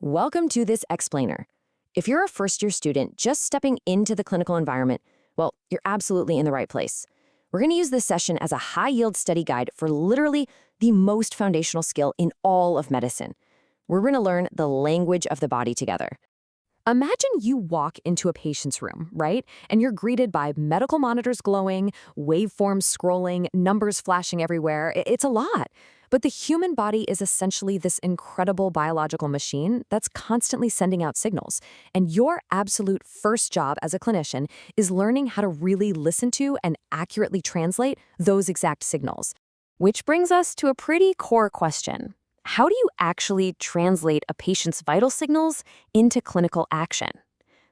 Welcome to this explainer. If you're a first-year student just stepping into the clinical environment, well, you're absolutely in the right place. We're going to use this session as a high-yield study guide for literally the most foundational skill in all of medicine. We're going to learn the language of the body together. Imagine you walk into a patient's room, right? And you're greeted by medical monitors glowing, waveforms scrolling, numbers flashing everywhere. It's a lot. But the human body is essentially this incredible biological machine that's constantly sending out signals. And your absolute first job as a clinician is learning how to really listen to and accurately translate those exact signals. Which brings us to a pretty core question. How do you actually translate a patient's vital signals into clinical action?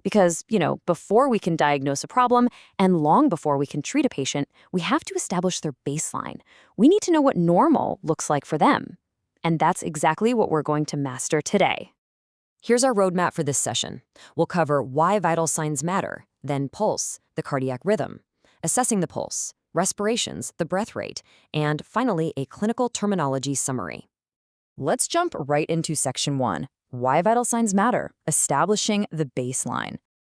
Because, before we can diagnose a problem and long before we can treat a patient, we have to establish their baseline. We need to know what normal looks like for them. And that's exactly what we're going to master today. Here's our roadmap for this session. We'll cover why vital signs matter, then pulse, the cardiac rhythm, assessing the pulse, respirations, the breath rate, and finally a clinical terminology summary. Let's jump right into section 1. Why vital signs matter, establishing the baseline.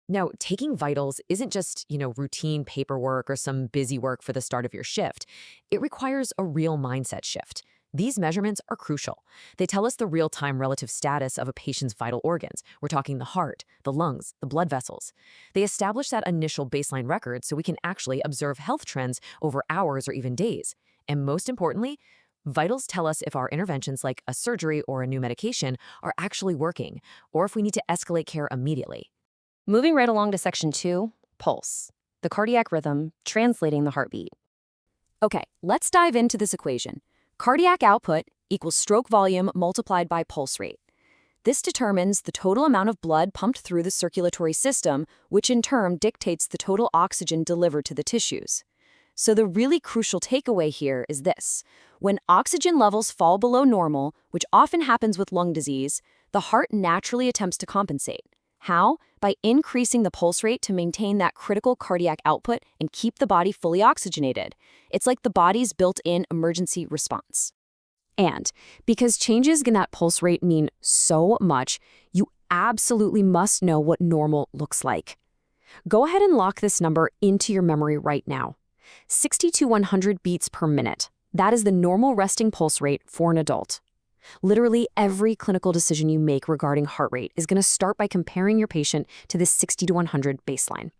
Now, taking vitals isn't just, routine paperwork or some busy work for the start of your shift. It requires a real mindset shift. These measurements are crucial. They tell us the real-time relative status of a patient's vital organs. We're talking the heart, the lungs, the blood vessels. They establish that initial baseline record so we can actually observe health trends over hours or even days. And most importantly, vitals tell us if our interventions like a surgery or a new medication are actually working, or if we need to escalate care immediately. Moving right along to section 2, pulse, the cardiac rhythm, translating the heartbeat. Okay, let's dive into this equation. Cardiac output equals stroke volume multiplied by pulse rate. This determines the total amount of blood pumped through the circulatory system, which in turn dictates the total oxygen delivered to the tissues. So the really crucial takeaway here is this. When oxygen levels fall below normal, which often happens with lung disease, the heart naturally attempts to compensate. How? By increasing the pulse rate to maintain that critical cardiac output and keep the body fully oxygenated. It's like the body's built-in emergency response. And because changes in that pulse rate mean so much, you absolutely must know what normal looks like. Go ahead and lock this number into your memory right now. 60 to 100 beats per minute. That is the normal resting pulse rate for an adult. Literally every clinical decision you make regarding heart rate is going to start by comparing your patient to this 60 to 100 baseline.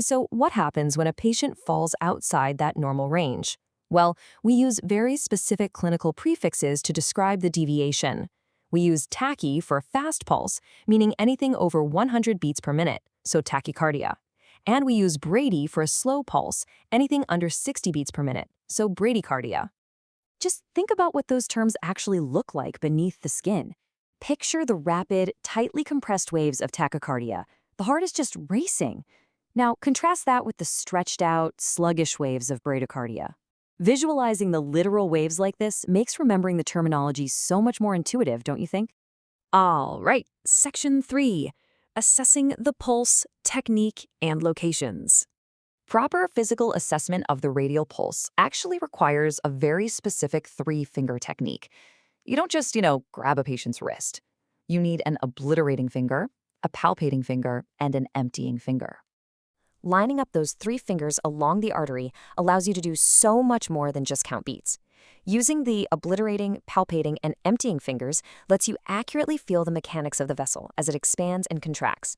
So what happens when a patient falls outside that normal range? Well, we use very specific clinical prefixes to describe the deviation. We use tachy for fast pulse, meaning anything over 100 beats per minute, so tachycardia. And we use brady for a slow pulse, anything under 60 beats per minute, so bradycardia. Just think about what those terms actually look like beneath the skin. Picture the rapid, tightly compressed waves of tachycardia. The heart is just racing. Now, contrast that with the stretched out, sluggish waves of bradycardia. Visualizing the literal waves like this makes remembering the terminology so much more intuitive, don't you think? All right, section 3. Assessing the pulse, technique, and locations. Proper physical assessment of the radial pulse actually requires a very specific 3-finger technique. You don't just, grab a patient's wrist. You need an obliterating finger, a palpating finger, and an emptying finger. Lining up those 3 fingers along the artery allows you to do so much more than just count beats. Using the obliterating, palpating, and emptying fingers lets you accurately feel the mechanics of the vessel as it expands and contracts.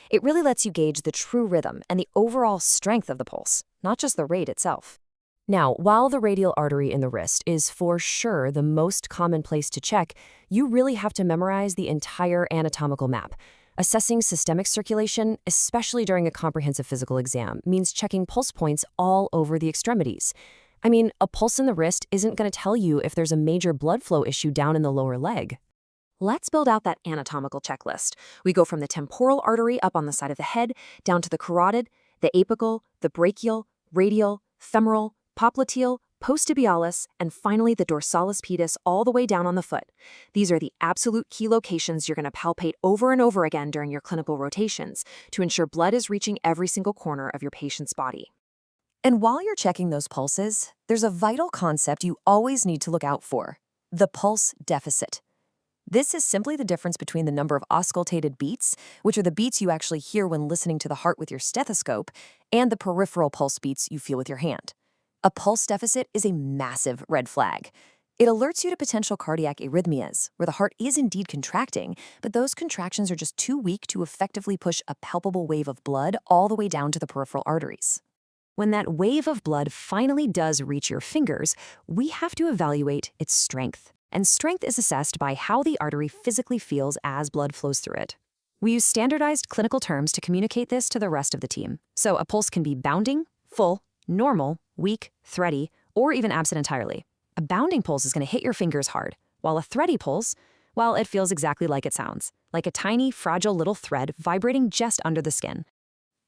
It really lets you gauge the true rhythm and the overall strength of the pulse, not just the rate itself. Now, while the radial artery in the wrist is for sure the most common place to check, you really have to memorize the entire anatomical map. Assessing systemic circulation, especially during a comprehensive physical exam, means checking pulse points all over the extremities. I mean, a pulse in the wrist isn't going to tell you if there's a major blood flow issue down in the lower leg. Let's build out that anatomical checklist. We go from the temporal artery up on the side of the head, down to the carotid, the apical, the brachial, radial, femoral, popliteal, posttibialis, and finally the dorsalis pedis all the way down on the foot. These are the absolute key locations you're going to palpate over and over again during your clinical rotations to ensure blood is reaching every single corner of your patient's body. And while you're checking those pulses, there's a vital concept you always need to look out for: the pulse deficit. This is simply the difference between the number of auscultated beats, which are the beats you actually hear when listening to the heart with your stethoscope, and the peripheral pulse beats you feel with your hand. A pulse deficit is a massive red flag. It alerts you to potential cardiac arrhythmias, where the heart is indeed contracting, but those contractions are just too weak to effectively push a palpable wave of blood all the way down to the peripheral arteries. When that wave of blood finally does reach your fingers, we have to evaluate its strength. And strength is assessed by how the artery physically feels as blood flows through it. We use standardized clinical terms to communicate this to the rest of the team. So a pulse can be bounding, full, normal, weak, thready, or even absent entirely. A bounding pulse is going to hit your fingers hard, while a thready pulse, well, it feels exactly like it sounds, like a tiny, fragile little thread vibrating just under the skin.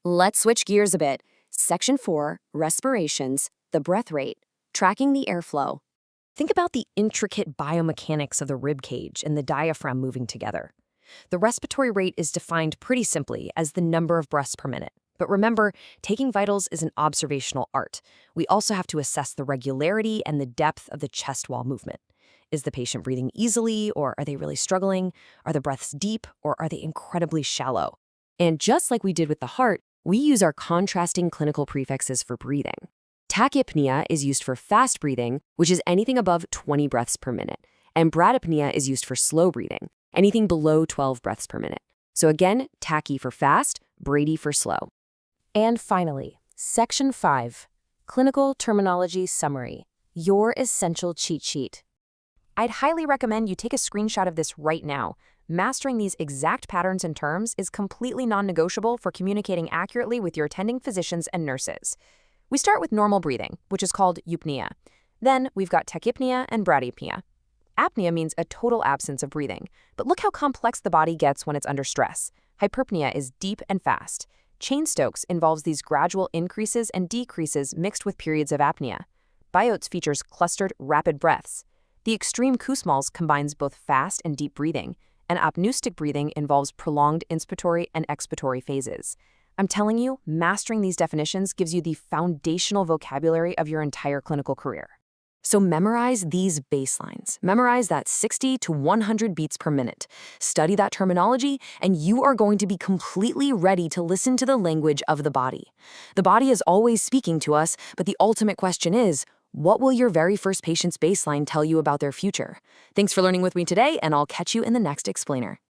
Let's switch gears a bit. Section 4, respirations, the breath rate, tracking the airflow. Think about the intricate biomechanics of the rib cage and the diaphragm moving together. The respiratory rate is defined pretty simply as the number of breaths per minute. But remember, taking vitals is an observational art. We also have to assess the regularity and the depth of the chest wall movement. Is the patient breathing easily, or are they really struggling? Are the breaths deep, or are they incredibly shallow? And just like we did with the heart, we use our contrasting clinical prefixes for breathing. Tachypnea is used for fast breathing, which is anything above 20 breaths per minute, and bradypnea is used for slow breathing, anything below 12 breaths per minute. So again, tachy for fast, brady for slow. And finally, Section 5, Clinical Terminology Summary, your essential cheat sheet. I'd highly recommend you take a screenshot of this right now. Mastering these exact patterns and terms is completely non-negotiable for communicating accurately with your attending physicians and nurses. We start with normal breathing, which is called eupnea. Then we've got tachypnea and bradypnea. Apnea means a total absence of breathing, but look how complex the body gets when it's under stress. Hyperpnea is deep and fast. Cheyne-Stokes involves these gradual increases and decreases mixed with periods of apnea. Biot's features clustered, rapid breaths. The extreme Kussmaul's combines both fast and deep breathing, and apneustic breathing involves prolonged inspiratory and expiratory phases. I'm telling you, mastering these definitions gives you the foundational vocabulary of your entire clinical career. So memorize these baselines. Memorize that 60 to 100 beats per minute. Study that terminology, and you are going to be completely ready to listen to the language of the body. The body is always speaking to us, but the ultimate question is, what will your very first patient's baseline tell you about their future? Thanks for learning with me today, and I'll catch you in the next explainer.